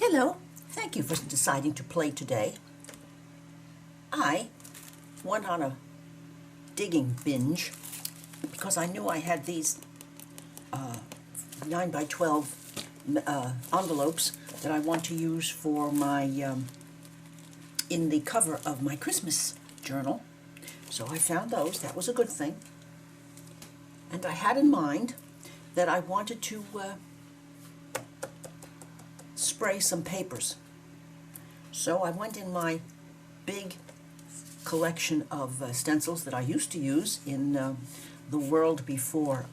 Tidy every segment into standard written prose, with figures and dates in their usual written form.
Hello, thank you for deciding to play today. I went on a digging binge because I knew I had these 9 by 12 envelopes that I want to use for my in the cover of my Christmas journal. So I found those. That was a good thing. And I had in mind that I wanted to spray some papers. So I went in my big collection of stencils that I used to use in the world before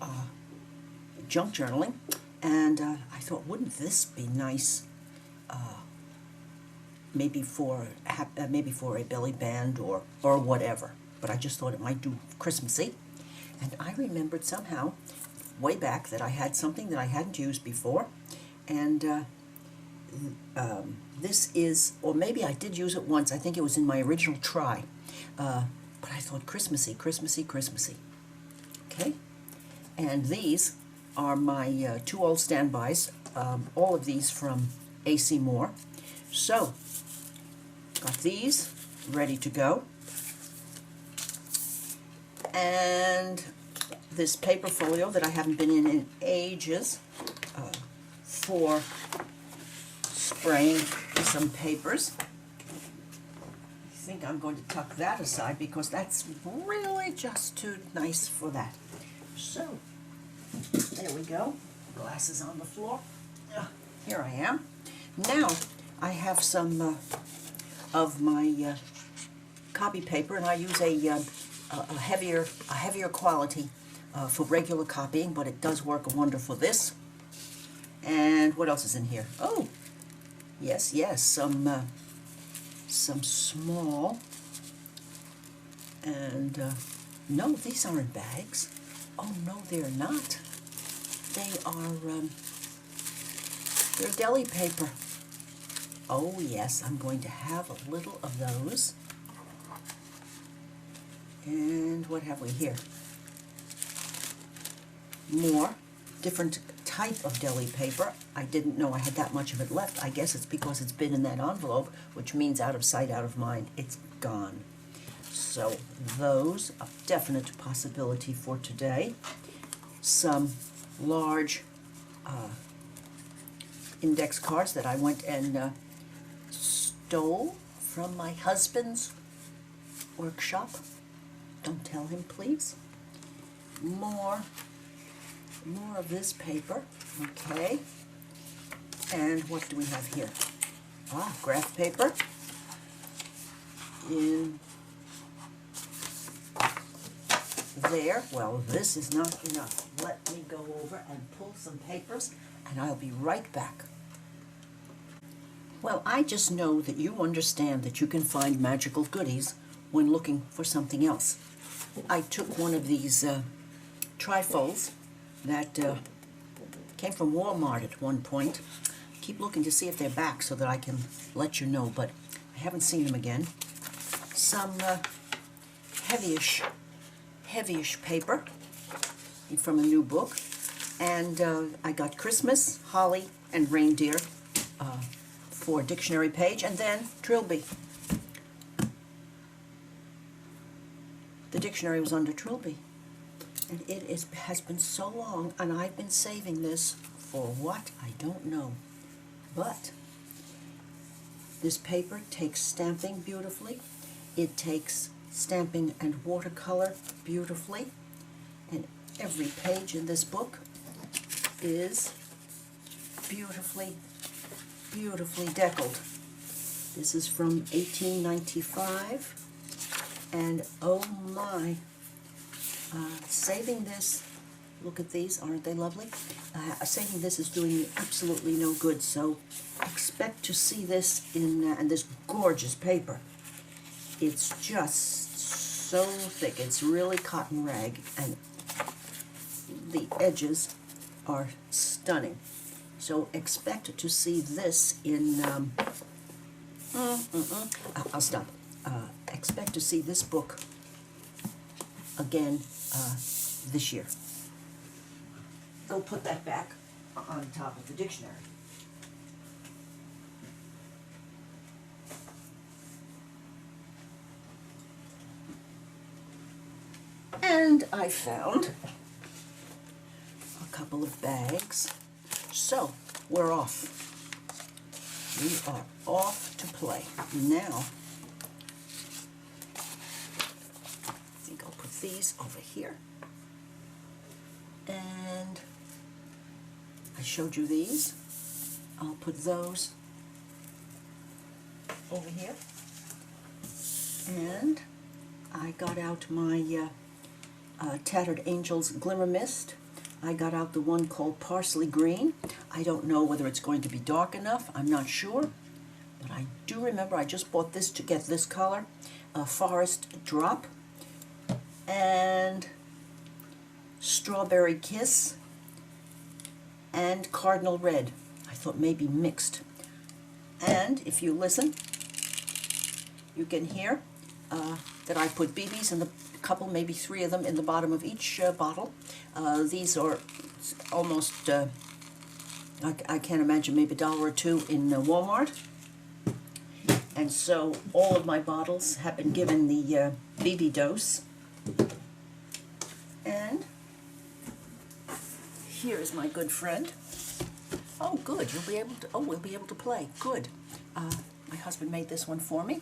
junk journaling, and I thought, wouldn't this be nice? Maybe for a belly band or whatever. But I just thought it might do Christmassy, and I remembered somehow way back that I had something that I hadn't used before, and this is, or maybe I did use it once. I think it was in my original try, but I thought Christmassy, Christmassy, Christmassy. Okay, and these are my two old standbys. All of these from A.C. Moore. So got these ready to go, and this paper folio that I haven't been in ages for spraying some papers. I think I'm going to tuck that aside because that's really just too nice for that. So there we go. Glasses on the floor. Here I am. Now I have some of my copy paper, and I use a heavier quality for regular copying, but it does work a wonder for this. And what else is in here? Oh, yes, some small, and no, these aren't bags. Oh no, they're not. They are they're deli paper. Oh yes, I'm going to have a little of those. And what have we here? More different type of deli paper. I didn't know I had that much of it left. I guess it's because it's been in that envelope, which means out of sight, out of mind. It's gone. So those, a definite possibility for today. Some large index cards that I went and stole from my husband's workshop. Don't tell him, please. More of this paper. Okay. And what do we have here? Graph paper in there. Well, this is not enough. Let me go over and pull some papers, and I'll be right back. Well, I just know that you understand that you can find magical goodies when looking for something else. I took one of these trifolds that came from Walmart at one point. Keep looking to see if they're back so that I can let you know, but I haven't seen them again. Some heavyish paper from a new book, and I got Christmas, holly, and reindeer for a dictionary page, and then Trilby. The dictionary was under Trilby, and has been so long, and I've been saving this for what? I don't know. But this paper takes stamping beautifully. It takes stamping and watercolor beautifully, and every page in this book is beautifully deckled. This is from 1895, and oh my, saving this, look at these, aren't they lovely? Saving this is doing me absolutely no good, so expect to see this in and this gorgeous paper. It's just so thick. It's really cotton rag, and the edges are stunning. So expect to see this in, I'll stop. Expect to see this book again this year. Go put that back on top of the dictionary. And I found a couple of bags. So we're off. We are off to play. Now, I think I'll put these over here. And I showed you these. I'll put those over here. And I got out my Tattered Angels Glimmer Mist. I got out the one called Parsley Green. I don't know whether it's going to be dark enough. I'm not sure. But I do remember I just bought this to get this color. Forest Drop. And Strawberry Kiss. And Cardinal Red. I thought maybe mixed. And if you listen, you can hear that I put BBs in the couple, maybe 3 of them, in the bottom of each bottle. These are almost, I can't imagine, maybe $1 or $2 in Walmart. And so all of my bottles have been given the BB dose. And here is my good friend. Oh, good. You'll be able to. Oh, we'll be able to play. Good. My husband made this one for me.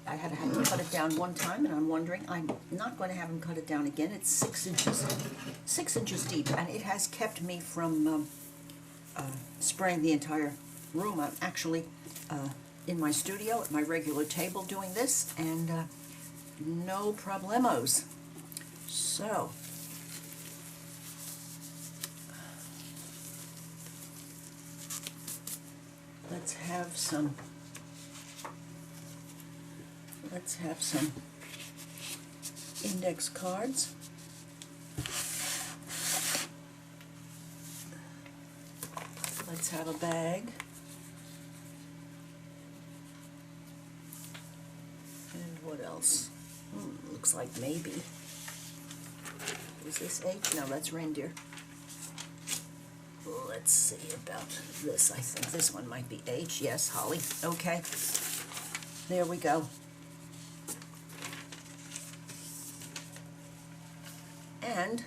I had to cut it down one time, and I'm wondering. I'm not going to have him cut it down again. It's 6 inches deep, and it has kept me from spraying the entire room. I'm actually in my studio at my regular table doing this, and no problemos. So. Let's have some index cards. Let's have a bag. And what else? Looks like maybe. Is this H? No, that's reindeer. Let's see about this. I think this one might be H. Yes, holly. Okay. There we go. And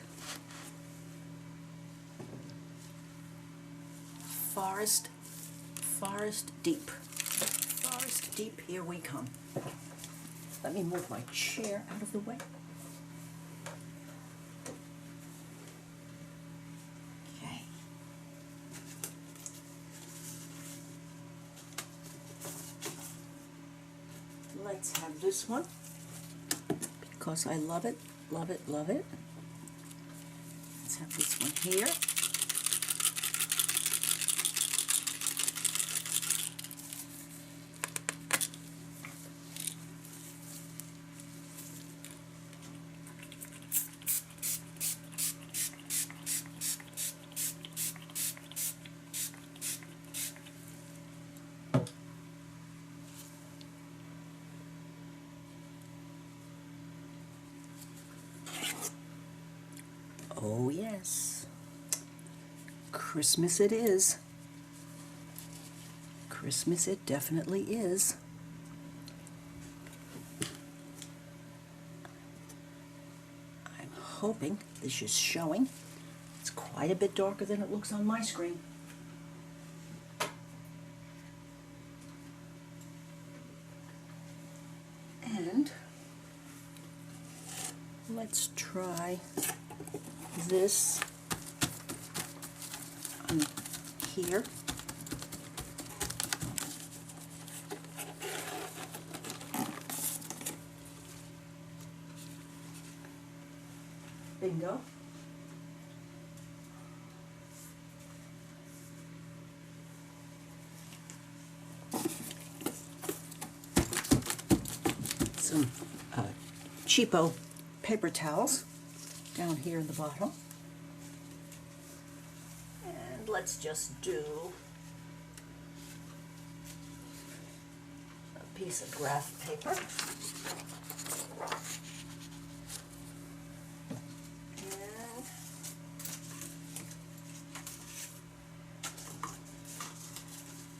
Forest Deep. Forest Deep, here we come. Let me move my chair out of the way. Let's have this one, because I love it, love it, love it. Let's have this one here. Oh yes, Christmas it is. Christmas it definitely is. I'm hoping this is showing. It's quite a bit darker than it looks on my screen. And let's try this here. Bingo. Some cheapo paper towels down here in the bottom. And let's just do a piece of graph paper.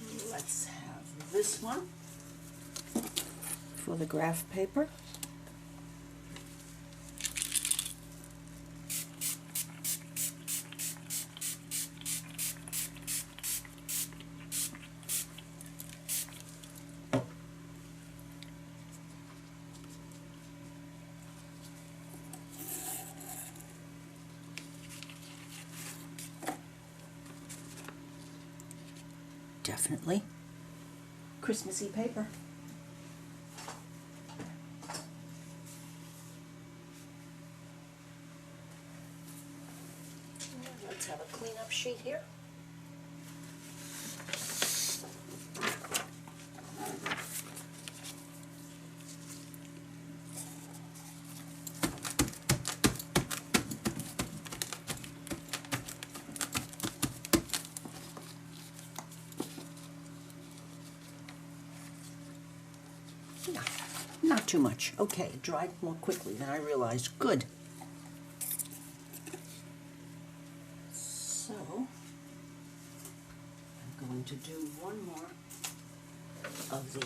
And let's have this one for the graph paper. definitely Christmassy paper. Let's have a cleanup sheet here. Not too much. Okay, it dried more quickly than I realized. Good. So, I'm going to do one more of the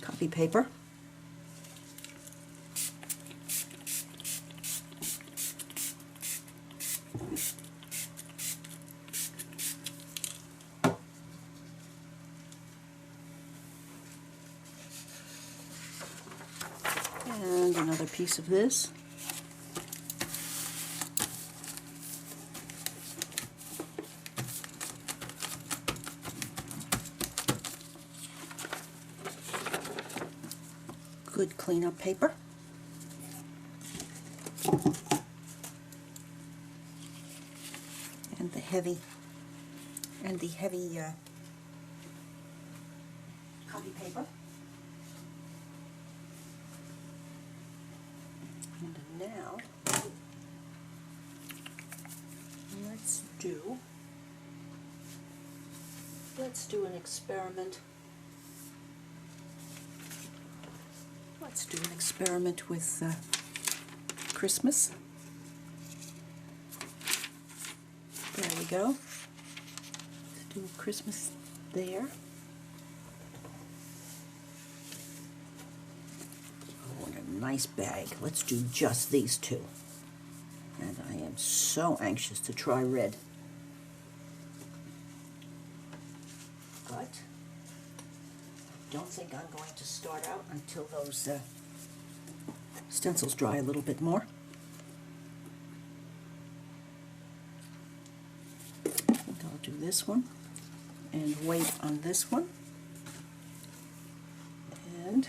copy paper. And another piece of this. Good cleanup paper. And the heavy copy paper. And now, let's do an experiment. Let's do an experiment with Christmas. There we go. Let's do Christmas there. Oh, what a nice bag. Let's do just these two. And I am so anxious to try red. But I don't think I'm going to start out until those stencils dry a little bit more. I think I'll do this one and wait on this one. And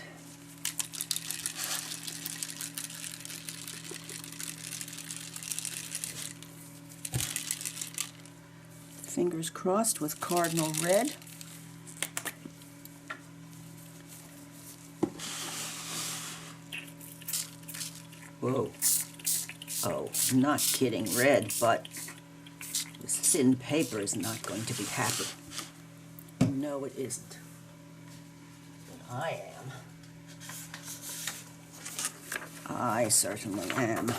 fingers crossed with cardinal red. Whoa. Oh, not kidding, red, but this thin paper is not going to be happy. No, it isn't. But I am. I certainly am.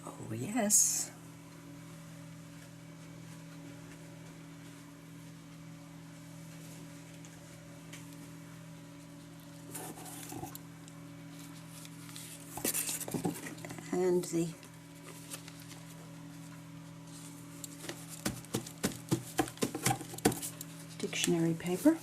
Oh, yes. And the dictionary paper.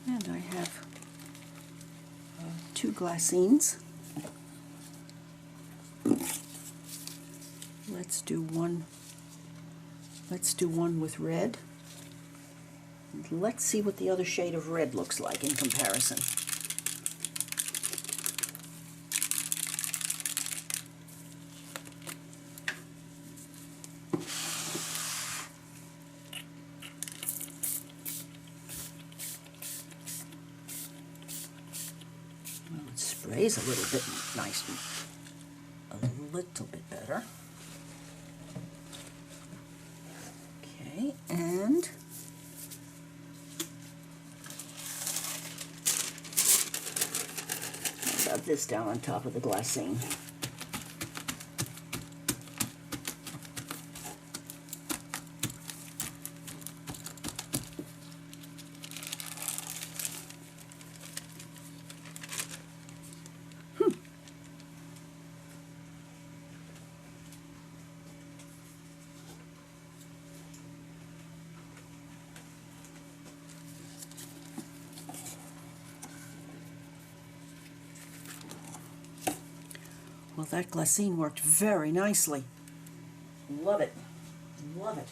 And I have two glassines. Let's do one with red. And let's see what the other shade of red looks like in comparison. Well, it sprays a little bit nice, a little bit better. Okay, and how about this down on top of the glassine? Well, that glassine worked very nicely. Love it. Love it.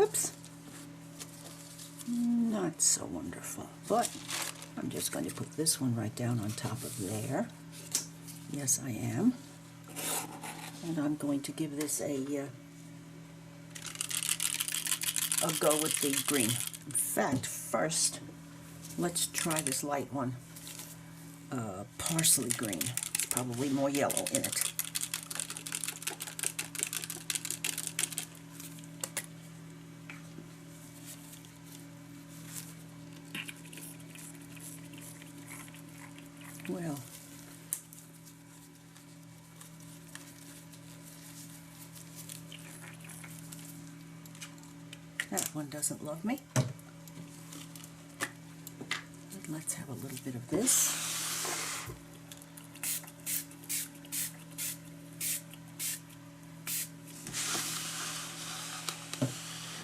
Oops. Not so wonderful, but I'm just going to put this one right down on top of there. Yes, I am. And I'm going to give this a go with the green. In fact, first, let's try this light one. Parsley green. It's probably more yellow in it. Well, that one doesn't love me. But let's have a little bit of this.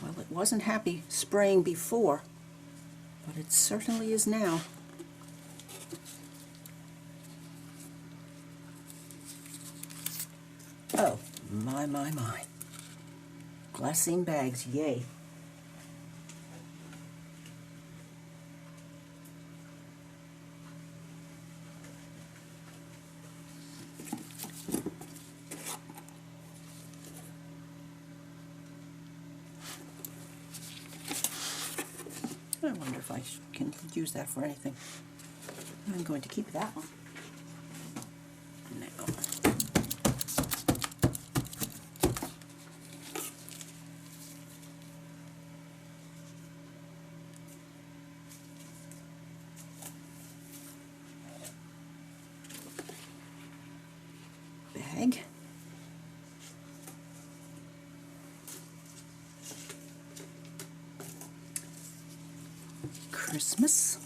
Well, it wasn't happy spraying before, but it certainly is now. Oh, my, my, my. Glassine bags, yay. I wonder if I can use that for anything. I'm going to keep that one. Now. Bag. Christmas.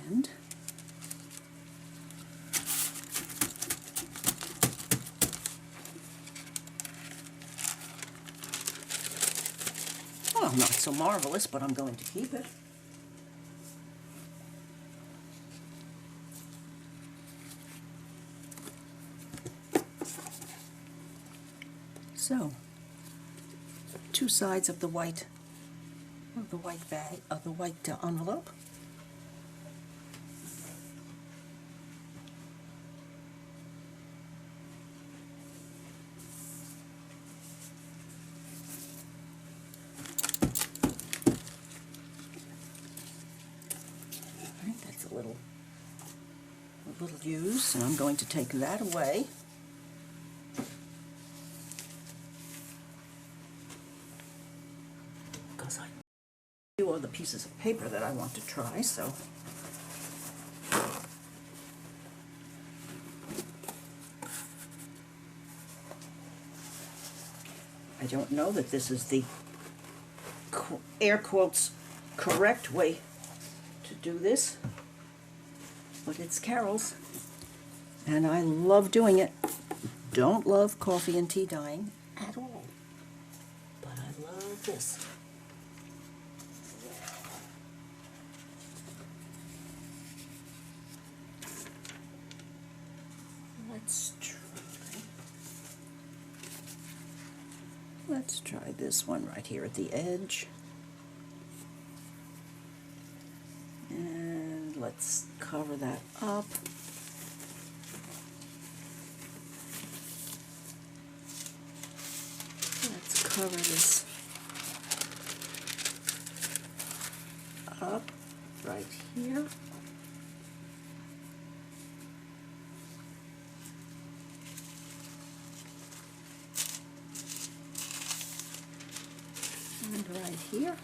And well, not so marvelous, but I'm going to keep it. So, two sides of the white bag, of the white envelope. All right, that's a little used, and I'm going to take that away. Because I do other pieces of paper that I want to try, so. I don't know that this is the air quotes correct way to do this, but it's Carol's, and I love doing it. Don't love coffee and tea dyeing at all, but I love this. Let's try. Let's try this one right here at the edge. And let's cover that up. Let's cover this up right here. And right here.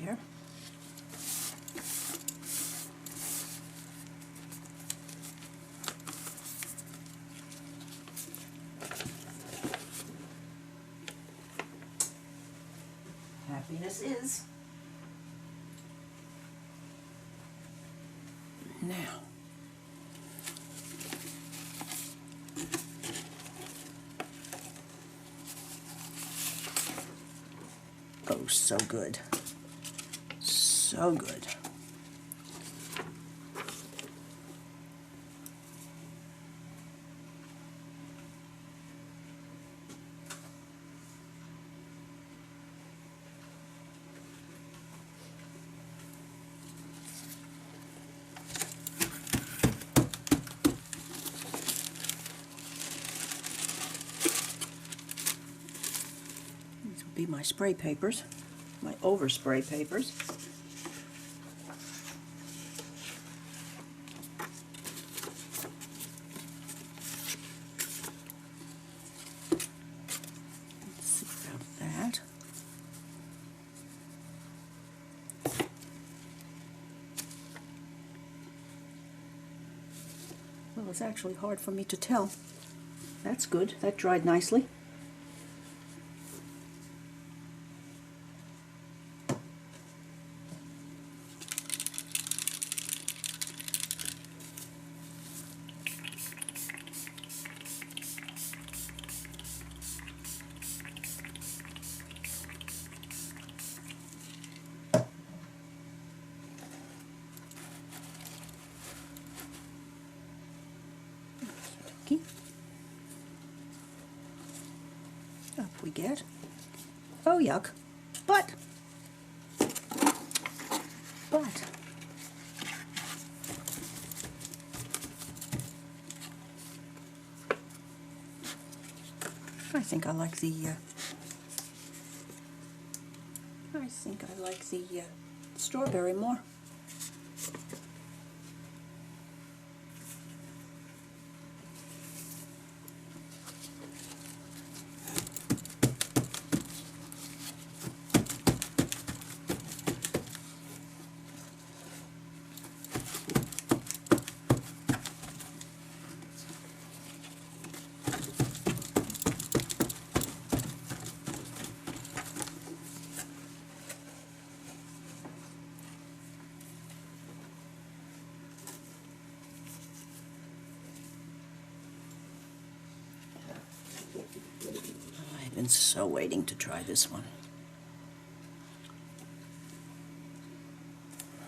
There. Happiness is. Now, oh, so good. So good. These will be my spray papers, my overspray papers. Let's see about that. Well, it's actually hard for me to tell. That's good. That dried nicely. Up we get. Oh, yuck. But I think I like the strawberry more. I've been so waiting to try this one.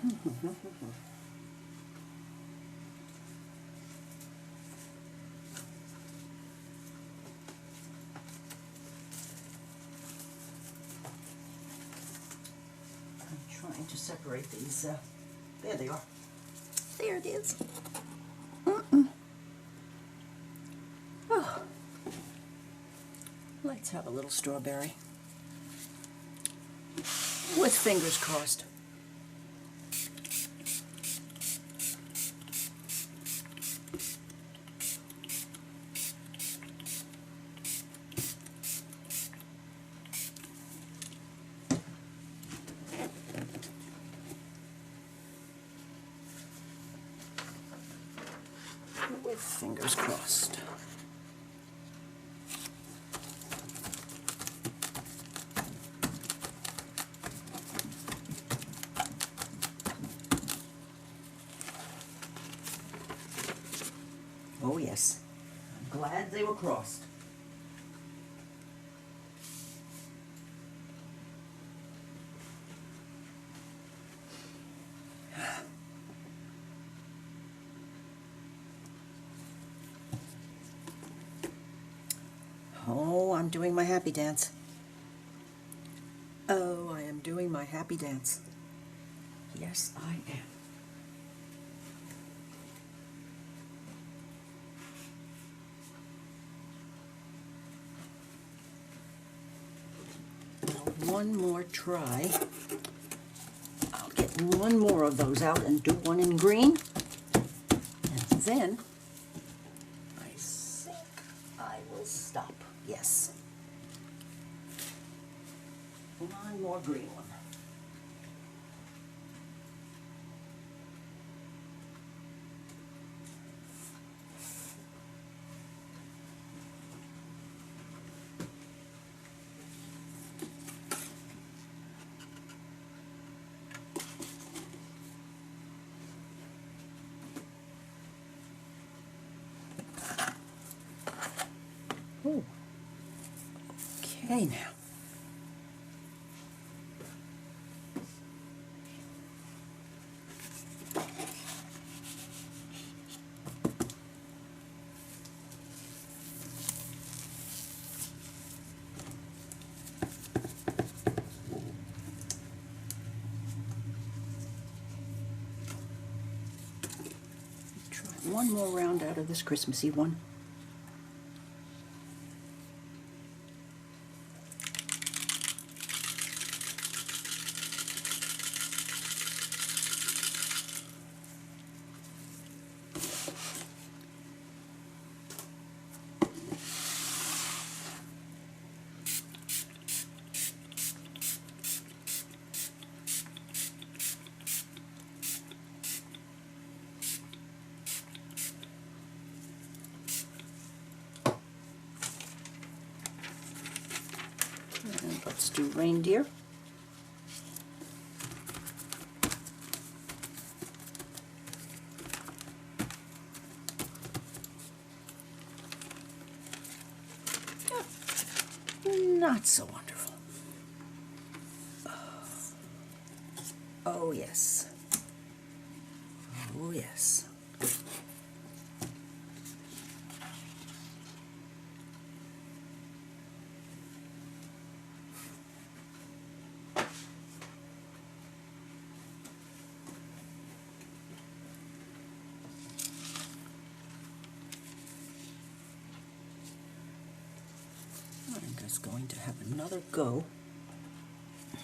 I'm trying to separate these. There they are. There it is. Oh. Let's have a little strawberry. With fingers crossed. With fingers crossed. glad they were crossed. Oh, I'm doing my happy dance. Oh, I am doing my happy dance. Yes, I am. Now, one more try. I'll get one more of those out and do one in green. And then I think I will stop. Yes. One more green one. Oh. Okay, now. Try one more round out of this Christmassy one. And let's do reindeer. Not so wonderful. Oh, yes. Oh, yes. I'm just going to have another go. I'm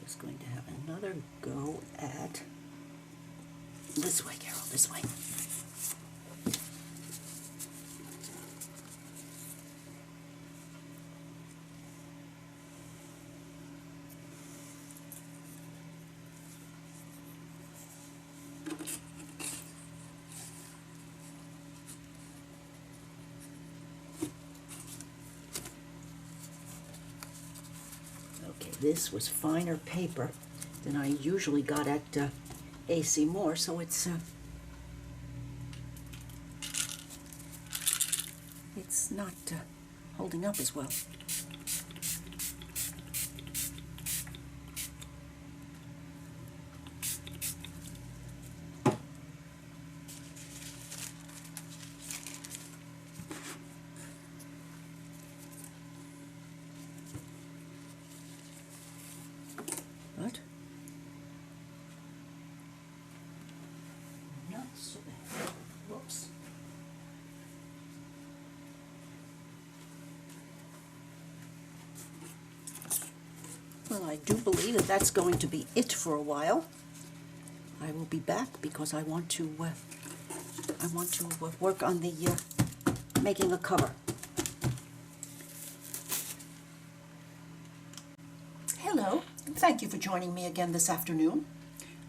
just going to have another go at this way, Carol, this way. This was finer paper than I usually got at AC Moore, so it's not holding up as well. But not so bad. Whoops. Well, I do believe that that's going to be it for a while. I will be back because I want to work on the making a cover. Hello, and thank you for joining me again this afternoon.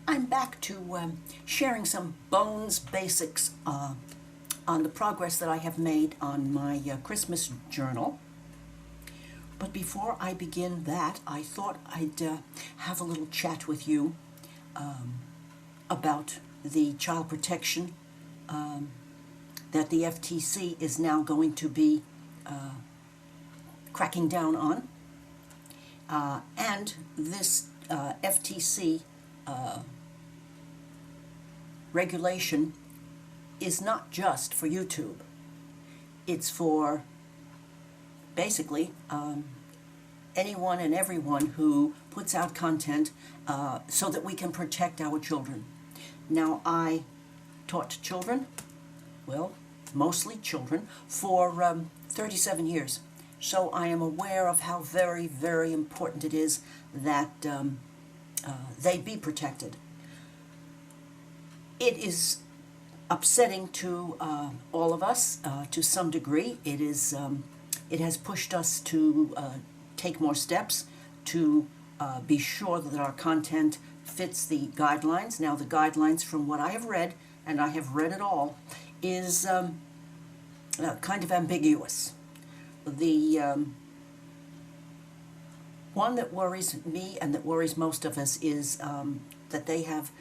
I'm back to sharing some bones basics on the progress that I have made on my Christmas journal. But before I begin that, I thought I'd have a little chat with you about the child protection that the FTC is now going to be cracking down on. And this FTC regulation is not just for YouTube. It's for basically anyone and everyone who puts out content so that we can protect our children. Now, I taught children, well, mostly children, for 37 years. So I am aware of how very, very important it is that they be protected. It is upsetting to all of us to some degree. It has pushed us to take more steps to be sure that our content fits the guidelines. Now, the guidelines, from what I have read, and I have read it all, is kind of ambiguous. The one that worries me and that worries most of us is that they have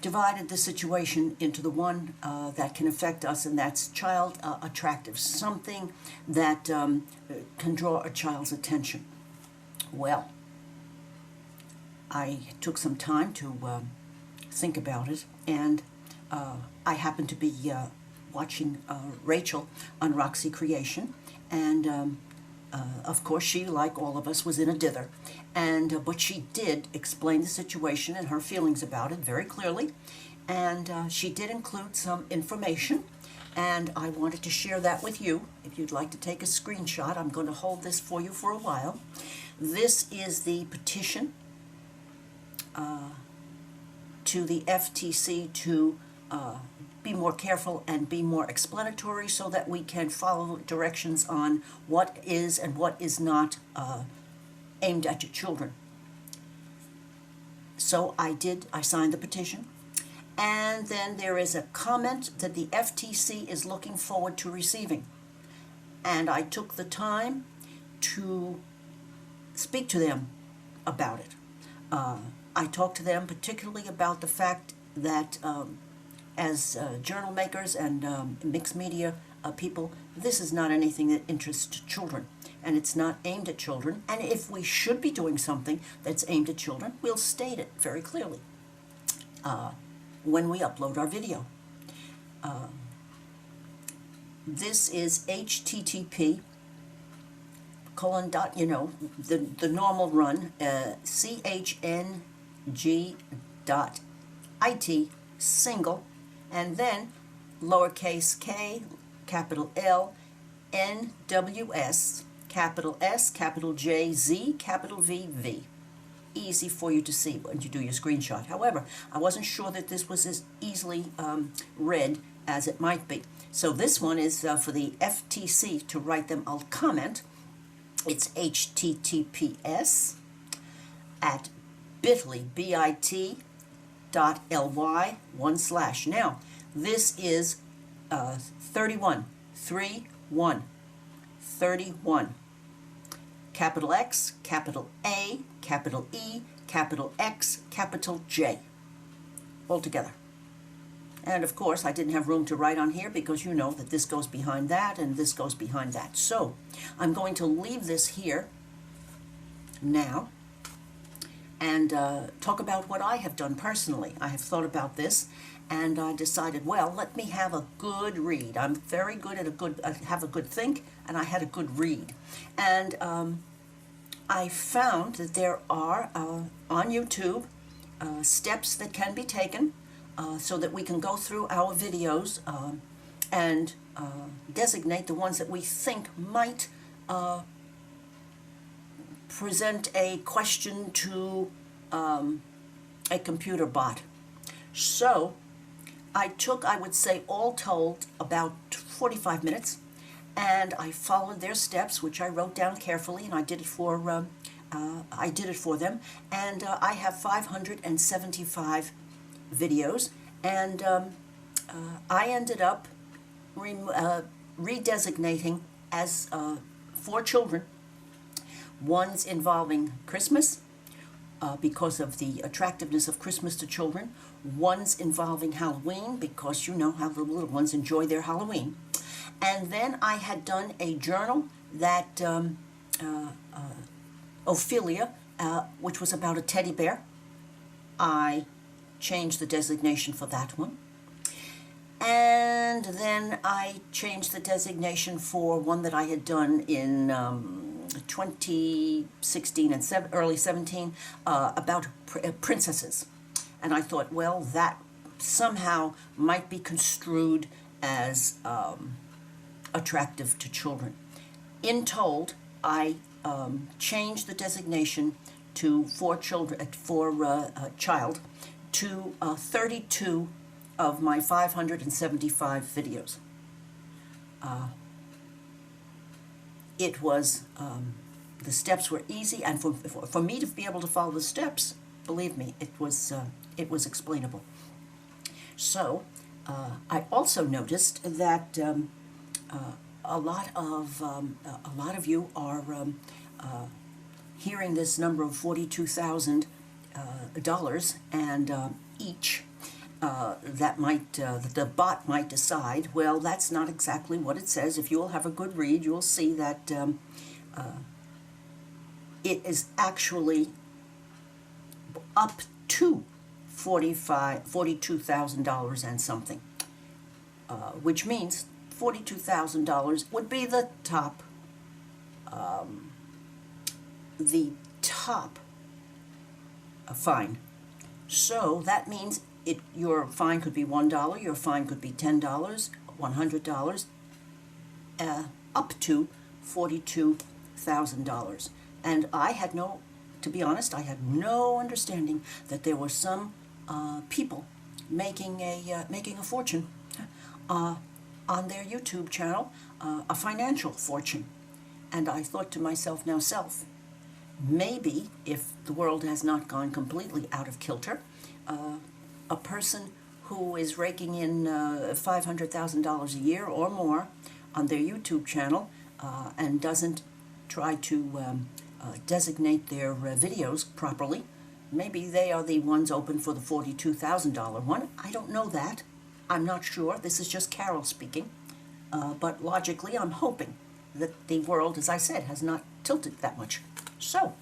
divided the situation into the one that can affect us, and that's child attractive, something that can draw a child's attention. Well, I took some time to think about it, and I happened to be watching Rachel on Roxy Creation, and of course she, like all of us, was in a dither, and but she did explain the situation and her feelings about it very clearly, and she did include some information, and I wanted to share that with you. If you'd like to take a screenshot, I'm going to hold this for you for a while. This is the petition to the FTC to be more careful and be more explanatory so that we can follow directions on what is and what is not aimed at your children. So I signed the petition, and then there is a comment that the FTC is looking forward to receiving. And I took the time to speak to them about it. I talked to them particularly about the fact that as journal makers and mixed media people, this is not anything that interests children, and it's not aimed at children. And if we should be doing something that's aimed at children, we'll state it very clearly when we upload our video. This is HTTP : the normal run, chng.it single, and then lowercase k, capital L, NWS, capital S, capital J, Z, capital V, V. Easy for you to see when you do your screenshot. However, I wasn't sure that this was as easily read as it might be. So this one is for the FTC to write them a comment. It's https at bit.ly, bit.ly /. Now, this is 31, capital X, capital A, capital E, capital X, capital J, all together. And of course, I didn't have room to write on here because you know that this goes behind that and this goes behind that. So I'm going to leave this here now and talk about what I have done personally. I have thought about this, and I decided, well, let me have a good read. I'm very good at have a good think, and I had a good read. And I found that there are, on YouTube, steps that can be taken so that we can go through our videos and designate the ones that we think might present a question to a computer bot. So I took, I would say, all told, about 45 minutes, and I followed their steps, which I wrote down carefully, and I did it for them, and I have 575 videos, and I ended up redesignating as 4 children, ones involving Christmas, because of the attractiveness of Christmas to children, ones involving Halloween, because you know how the little ones enjoy their Halloween. And then I had done a journal that, Ophelia, which was about a teddy bear. I changed the designation for that one. And then I changed the designation for one that I had done in 2016 and early 17 about princesses. And I thought, well, that somehow might be construed as attractive to children. In told, I changed the designation to for child to 32 of my 575 videos. It was, the steps were easy, and for me to be able to follow the steps, believe me, it was explainable. So, I also noticed that a lot of you are hearing this number of $42,000 and each. That the bot might decide, well, that's not exactly what it says. If you'll have a good read, you'll see that it is actually up to $42,000 and something, which means $42,000 would be the top fine. So that means your fine could be $1, your fine could be $10, $100, up to $42,000. And to be honest, I had no understanding that there were some people making a fortune on their YouTube channel, a financial fortune. And I thought to myself, now self, maybe if the world has not gone completely out of kilter, a person who is raking in $500,000 a year or more on their YouTube channel and doesn't try to designate their videos properly, maybe they are the ones open for the $42,000 one. I don't know that. I'm not sure. This is just Carol speaking. But logically, I'm hoping that the world, as I said, has not tilted that much. So,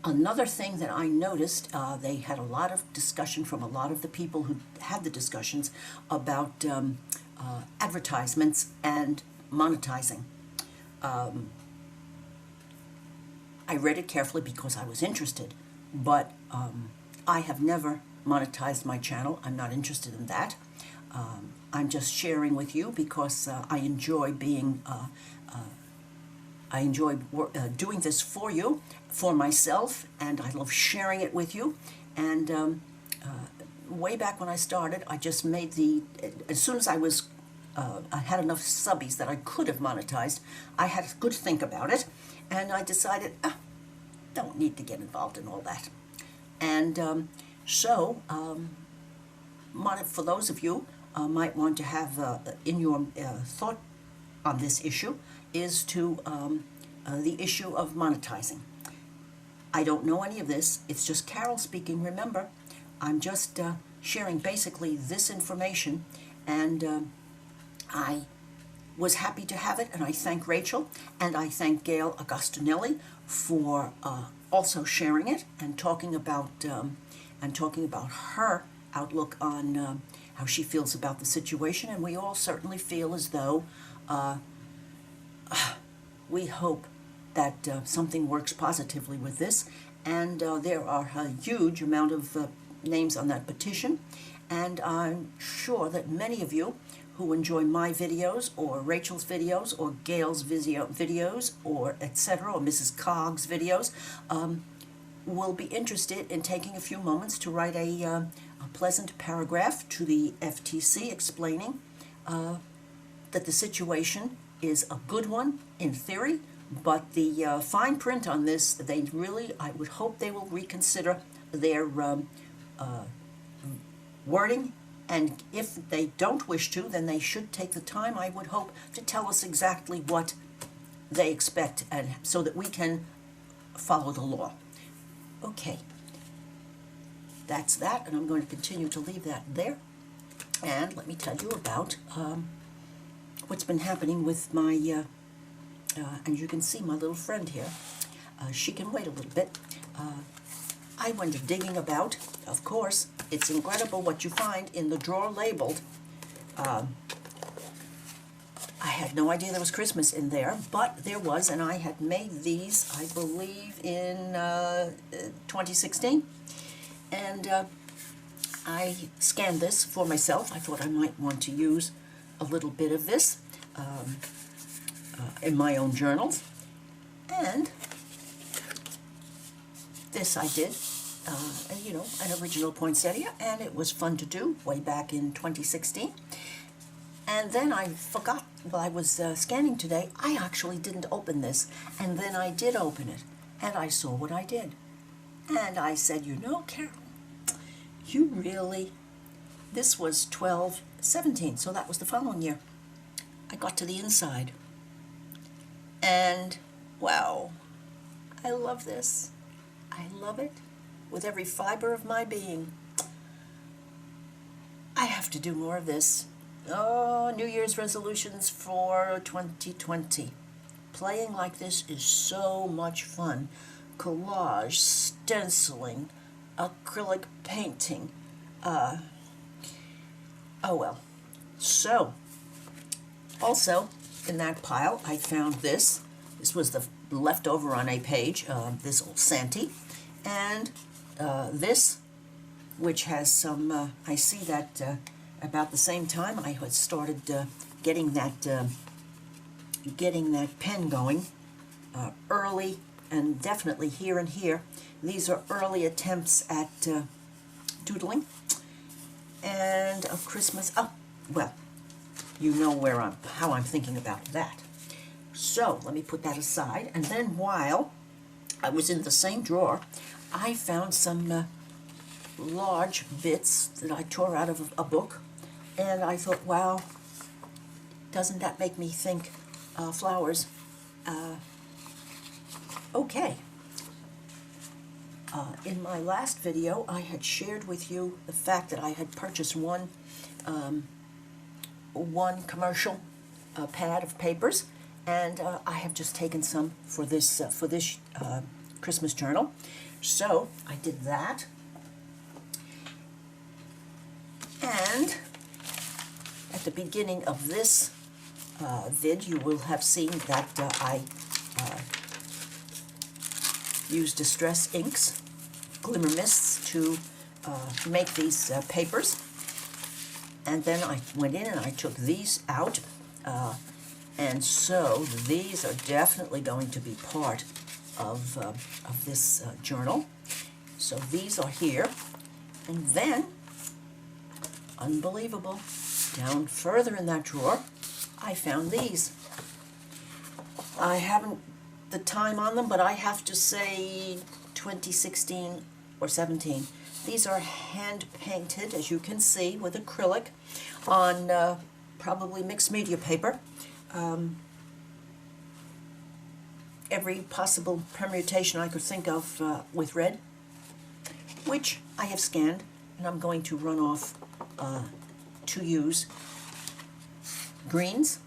another thing that I noticed, they had a lot of discussion from a lot of the people who had the discussions about advertisements and monetizing. I read it carefully because I was interested, but I have never monetized my channel. I'm not interested in that. I'm just sharing with you because I enjoy being doing this for you, for myself, and I love sharing it with you. And way back when I started, I just made as soon as I had enough subbies that I could have monetized, I had a good think about it, and I decided, don't need to get involved in all that. And for those of you might want to have in your thought on this issue, is to the issue of monetizing. I don't know any of this. It's just Carol speaking. Remember, I'm just sharing basically this information, and I was happy to have it, and I thank Rachel, and I thank Gail Agostinelli for also sharing it and talking about her outlook on how she feels about the situation. And we all certainly feel as though we hope that something works positively with this, and there are a huge amount of names on that petition, and I'm sure that many of you who enjoy my videos, or Rachel's videos, or Gail's videos, or etc., or Mrs. Cogg's videos, will be interested in taking a few moments to write a pleasant paragraph to the FTC explaining that the situation is a good one in theory, but the fine print on this, I would hope they will reconsider their wording, and if they don't wish to, then they should take the time, I would hope, to tell us exactly what they expect, and so that we can follow the law. Okay, that's that, and I'm going to continue to leave that there. And let me tell you about what's been happening with my, and you can see my little friend here. She can wait a little bit. I went digging about. Of course, it's incredible what you find in the drawer labeled. I had no idea there was Christmas in there, but there was, and I had made these, I believe, in 2016. And I scanned this for myself. I thought I might want to use a little bit of this in my own journals. And this I did, you know, an original poinsettia, and it was fun to do way back in 2016. And then I forgot, while I was scanning today, I actually didn't open this, and then I did open it, and I saw what I did. And I said, you know, Carol, you really, this was 12/17, so that was the following year. I got to the inside, and wow, I love this. I love it with every fiber of my being. I have to do more of this. Oh, New Year's resolutions for 2020. Playing like this is so much fun. Collage, stenciling, acrylic painting. Oh well. So, also in that pile I found this. This was the leftover on a page, this old Santee. And this, which has some, I see that about the same time I had started getting that pen going early, and definitely here and here. These are early attempts at doodling. And a Christmas, oh, well, you know how I'm thinking about that. So let me put that aside. And then while I was in the same drawer, I found some large bits that I tore out of a book. And I thought, wow, doesn't that make me think flowers? Okay. In my last video, I had shared with you the fact that I had purchased one commercial pad of papers, and I have just taken some for this Christmas journal. So I did that, and at the beginning of this vid, you will have seen that I used Distress Inks, Glimmer Mists, to make these papers. And then I went in and I took these out, and so these are definitely going to be part of this journal. So these are here, and then, unbelievable, down further in that drawer, I found these. I haven't the time on them, but I have to say 2016 or 17. These are hand painted, as you can see, with acrylic on probably mixed media paper. Every possible permutation I could think of with red, which I have scanned, and I'm going to run off to use greens.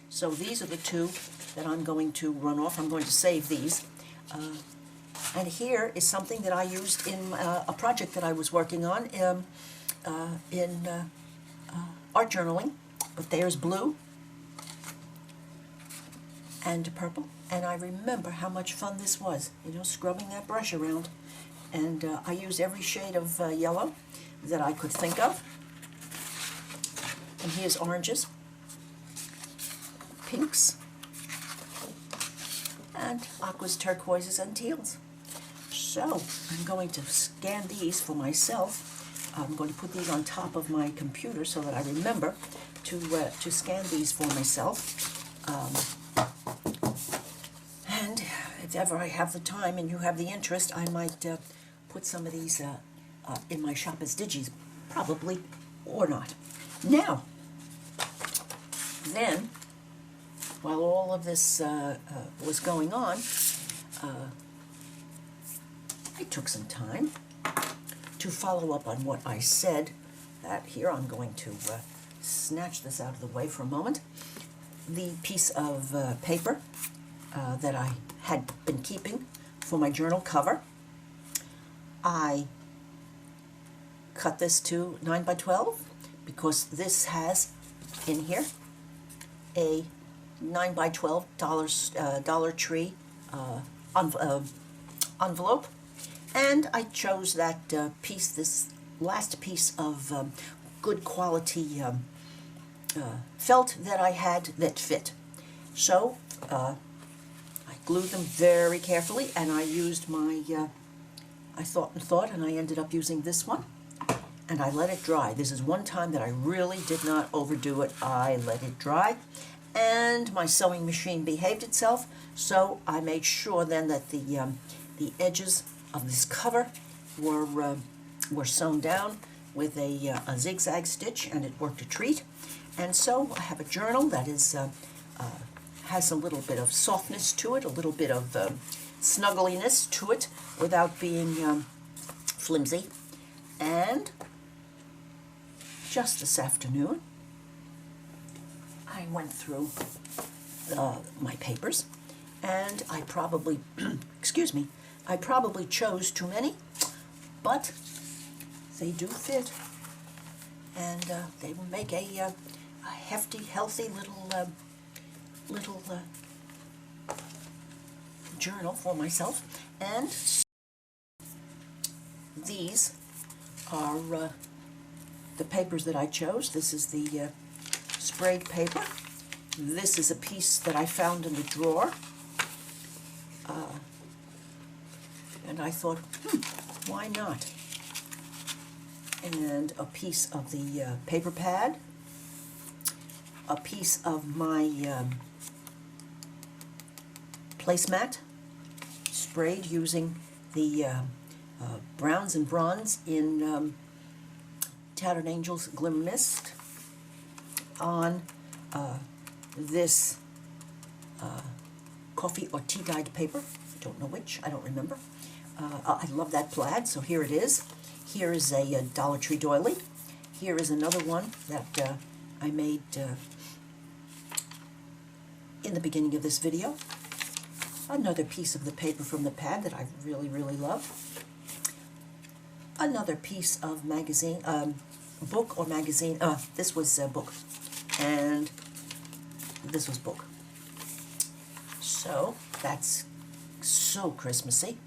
So these are the two that I'm going to run off. I'm going to save these. And here is something that I used in a project that I was working on in art journaling. But there's blue and purple. And I remember how much fun this was, you know, scrubbing that brush around. And I used every shade of yellow that I could think of. And here's oranges, pinks, and aquas, turquoises, and teals. So I'm going to scan these for myself. I'm going to put these on top of my computer so that I remember to scan these for myself. And if ever I have the time and you have the interest, I might put some of these in my shop as digis, probably, or not. Now, then, while all of this was going on, I I took some time to follow up on what I said. That here, I'm going to snatch this out of the way for a moment. The piece of paper that I had been keeping for my journal cover, I cut this to 9 by 12 because this has in here a 9 by 12 Dollar Tree envelope, and I chose that piece, this last piece of good quality felt that I had that fit. So I glued them very carefully, and I used my I thought and thought, and I ended up using this one, and I let it dry. This is one time that I really did not overdo it. I let it dry, and my sewing machine behaved itself, so I made sure then that the edges of this cover were sewn down with a zigzag stitch, and it worked a treat. And so I have a journal that is has a little bit of softness to it, a little bit of snuggliness to it, without being flimsy. And just this afternoon, I went through my papers, and I probably, excuse me, I probably chose too many, but they do fit, and they will make a hefty, healthy little journal for myself. And these are the papers that I chose. This is the sprayed paper. This is a piece that I found in the drawer, and I thought, why not? And a piece of the paper pad, a piece of my placemat, sprayed using the browns and bronze in Tattered Angels Glimmer Mist, on this coffee or tea dyed paper. Don't know which, I don't remember. I love that plaid, so here it is. Here is a Dollar Tree doily. Here is another one that I made in the beginning of this video. Another piece of the paper from the pad that I really, really love. Another piece of magazine, book or magazine. This was a book, and this was book. So that's so Christmassy.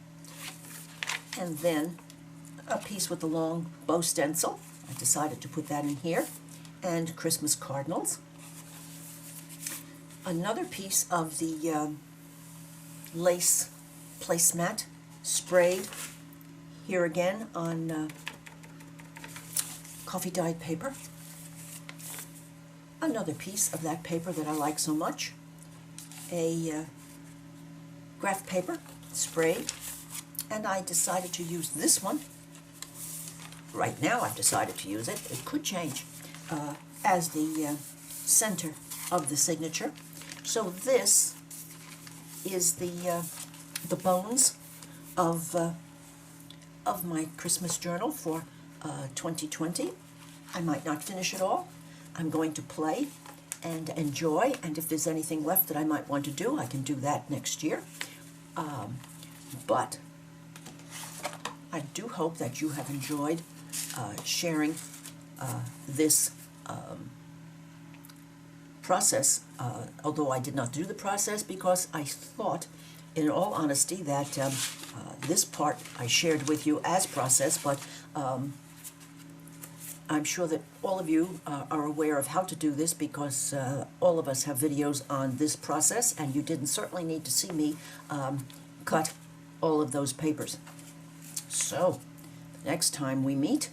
And then a piece with the long bow stencil. I decided to put that in here. And Christmas cardinals. Another piece of the lace placemat, sprayed here again on coffee dyed paper. Another piece of that paper that I like so much, a graph paper, sprayed, and I decided to use this one. Right now I've decided to use it. It could change as the center of the signature. So this is the bones of my Christmas journal for 2020. I might not finish it all. I'm going to play and enjoy, and if there's anything left that I might want to do, I can do that next year. But I do hope that you have enjoyed sharing this process, although I did not do the process because I thought, in all honesty, that this part I shared with you as process, but I'm sure that all of you are aware of how to do this because all of us have videos on this process, and you didn't certainly need to see me cut all of those papers. So, the next time we meet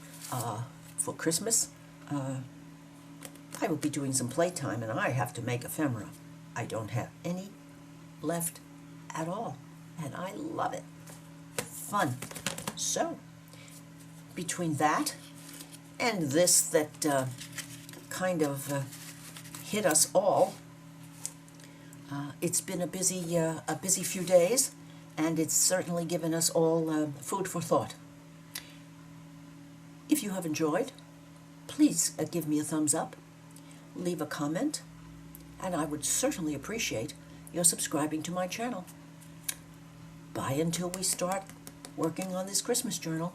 for Christmas, I will be doing some playtime, and I have to make ephemera. I don't have any left at all, and I love it. Fun. So, between that and this that kind of hit us all, it's been a busy few days, and it's certainly given us all food for thought. If you have enjoyed, please give me a thumbs up, leave a comment, and I would certainly appreciate your subscribing to my channel. Bye until we start working on this Christmas journal.